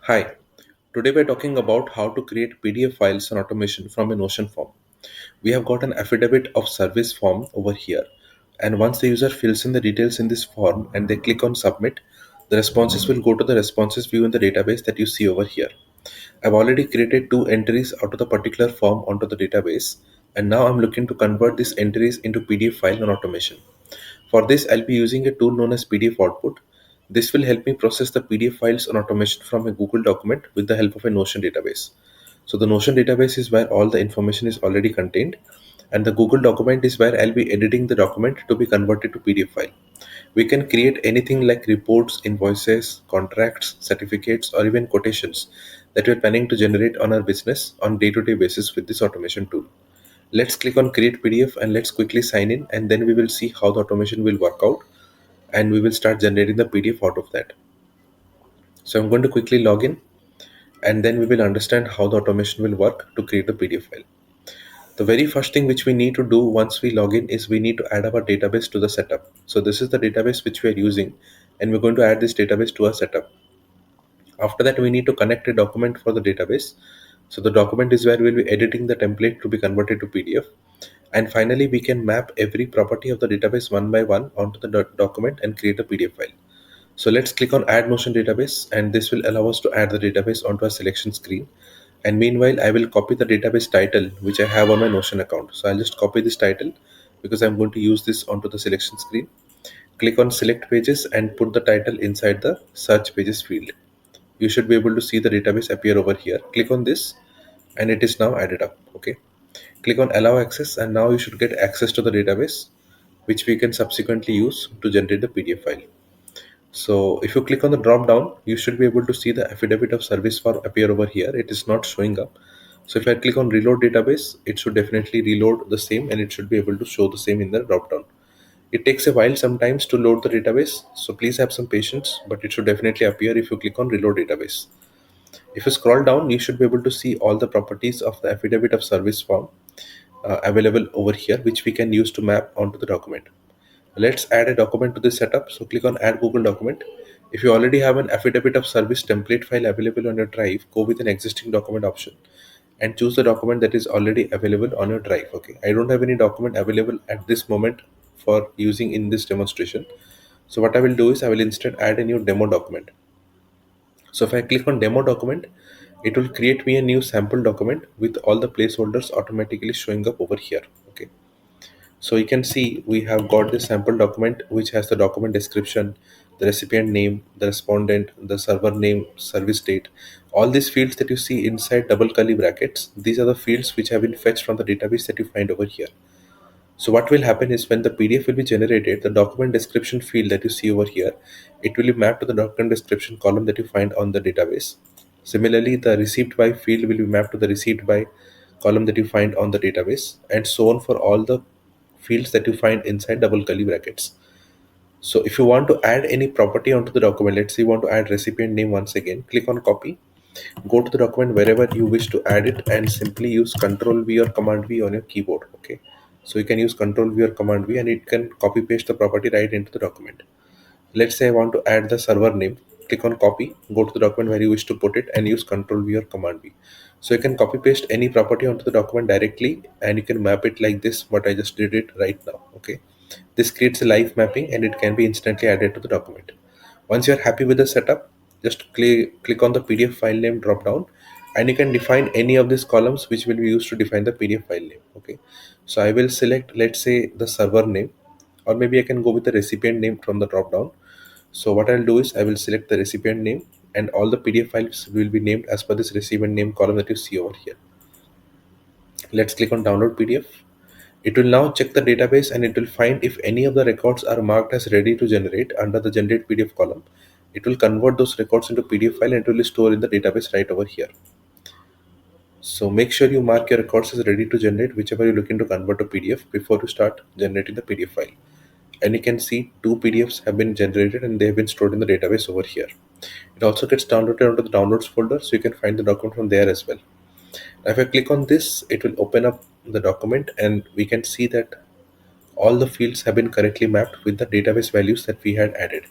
Hi, today we're talking about how to create PDF files and automation from a Notion form. We have got an affidavit of service form over here, and once the user fills in the details in this form and they click on submit, the responses will go to the responses view in the database that you see over here. I've already created two entries out of the particular form onto the database, and now I'm looking to convert these entries into PDF file and automation. For this, I'll be using a tool known as PDF Output. This will help me process the PDF files and automation from a Google document with the help of a Notion database. So the Notion database is where all the information is already contained, and the Google document is where I'll be editing the document to be converted to PDF file. We can create anything like reports, invoices, contracts, certificates, or even quotations that we're planning to generate on our business on day-to-day basis with this automation tool. Let's click on create PDF and let's quickly sign in, and then we will see how the automation will work out, and we will start generating the PDF out of that. So I'm going to quickly log in, and then we will understand how the automation will work to create the PDF file. The very first thing which we need to do once we log in is we need to add our database to the setup. So this is the database which we are using, and we're going to add this database to our setup. After that, we need to connect a document for the database. So the document is where we'll be editing the template to be converted to PDF. And finally, we can map every property of the database one by one onto the document and create a PDF file. So let's click on add Notion database, and this will allow us to add the database onto our selection screen. And meanwhile, I will copy the database title which I have on my Notion account. So I'll just copy this title because I'm going to use this onto the selection screen. Click on select pages and put the title inside the search pages field. You should be able to see the database appear over here. Click on this and it is now added up. Okay. Click on allow access, and now you should get access to the database which we can subsequently use to generate the PDF file. So if you click on the drop down, you should be able to see the affidavit of service form appear over here. It is not showing up. So if I click on reload database, it should definitely reload the same, and it should be able to show the same in the drop down. It takes a while sometimes to load the database, so please have some patience, but it should definitely appear if you click on reload database. If you scroll down, you should be able to see all the properties of the affidavit of service form available over here, which we can use to map onto the document. Let's add a document to this setup. So click on add Google document. If you already have an affidavit of service template file available on your drive, go with an existing document option and choose the document that is already available on your drive. Okay, I don't have any document available at this moment for using in this demonstration. So what I will do is I will instead add a new demo document. So if I click on demo document, it will create me a new sample document with all the placeholders automatically showing up over here. Okay. So you can see we have got this sample document which has the document description, the recipient name, the respondent, the server name, service date. All these fields that you see inside double curly brackets, these are the fields which have been fetched from the database that you find over here. So what will happen is when the PDF will be generated, the document description field that you see over here, it will be mapped to the document description column that you find on the database. Similarly, the received by field will be mapped to the received by column that you find on the database, and so on for all the fields that you find inside double curly brackets. So if you want to add any property onto the document, let's say you want to add recipient name once again, click on copy, go to the document wherever you wish to add it, and simply use Control V or Command V on your keyboard. Okay, so you can use Control V or Command V and it can copy paste the property right into the document. Let's say I want to add the server name. Click on copy, go to the document where you wish to put it, and use Control V or Command V. So you can copy paste any property onto the document directly, and you can map it like this, what I just did it right now. Okay, this creates a live mapping and it can be instantly added to the document. Once you're happy with the setup, just click on the PDF file name drop down, and you can define any of these columns which will be used to define the PDF file name. Okay, so I will select, let's say, the server name, or maybe I can go with the recipient name from the drop down. So what I'll do is I will select the recipient name, and all the PDF files will be named as per this recipient name column that you see over here. Let's click on download PDF. It will now check the database and it will find if any of the records are marked as ready to generate under the generate PDF column. It will convert those records into PDF file and it will store in the database right over here. So make sure you mark your records as ready to generate whichever you're looking to convert to PDF before you start generating the PDF file. And you can see two PDFs have been generated and they have been stored in the database over here. It also gets downloaded onto the downloads folder, so you can find the document from there as well. Now if I click on this, it will open up the document and we can see that all the fields have been correctly mapped with the database values that we had added.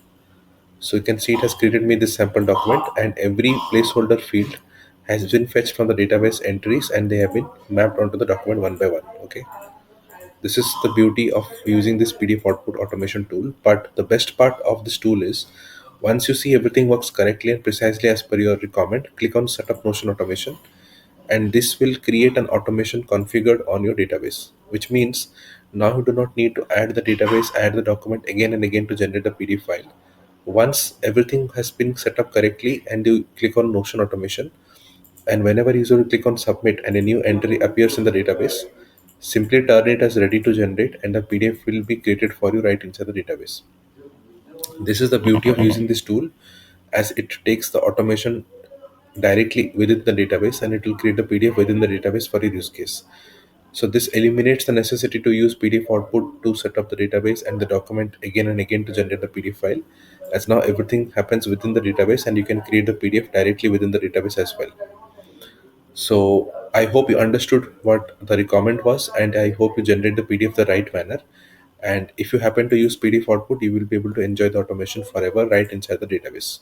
So you can see it has created me this sample document, and every placeholder field has been fetched from the database entries, and they have been mapped onto the document one by one. Okay, this is the beauty of using this PDF output automation tool. But the best part of this tool is, once you see everything works correctly and precisely as per your requirement, click on Setup Notion Automation, and this will create an automation configured on your database, which means now you do not need to add the database, add the document again and again to generate the PDF file. Once everything has been set up correctly and you click on Notion Automation, and whenever user click on submit and a new entry appears in the database, simply turn it as ready to generate and the PDF will be created for you right inside the database. This is the beauty of using this tool, as it takes the automation directly within the database and it will create the PDF within the database for your use case. So this eliminates the necessity to use PDF output to set up the database and the document again and again to generate the PDF file, as now everything happens within the database and you can create the PDF directly within the database as well. So I hope you understood what the requirement was, and I hope you generate the PDF the right manner. And if you happen to use PDF output, you will be able to enjoy the automation forever right inside the database.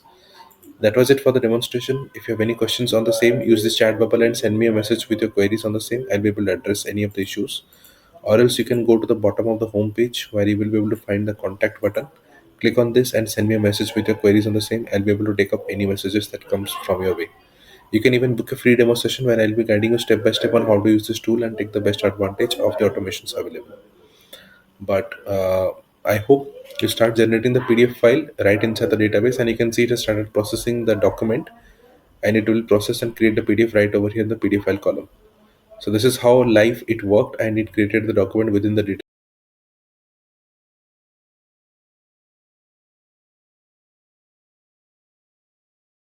That was it for the demonstration. If you have any questions on the same, use this chat bubble and send me a message with your queries on the same. I'll be able to address any of the issues. Or else you can go to the bottom of the home page where you will be able to find the contact button. Click on this and send me a message with your queries on the same. I'll be able to take up any messages that comes from your way. You can even book a free demo session where I'll be guiding you step by step on how to use this tool and take the best advantage of the automations available. But I hope you start generating the PDF file right inside the database, and you can see it has started processing the document, and it will process and create the PDF right over here in the PDF file column. So this is how live it worked, and it created the document within the database.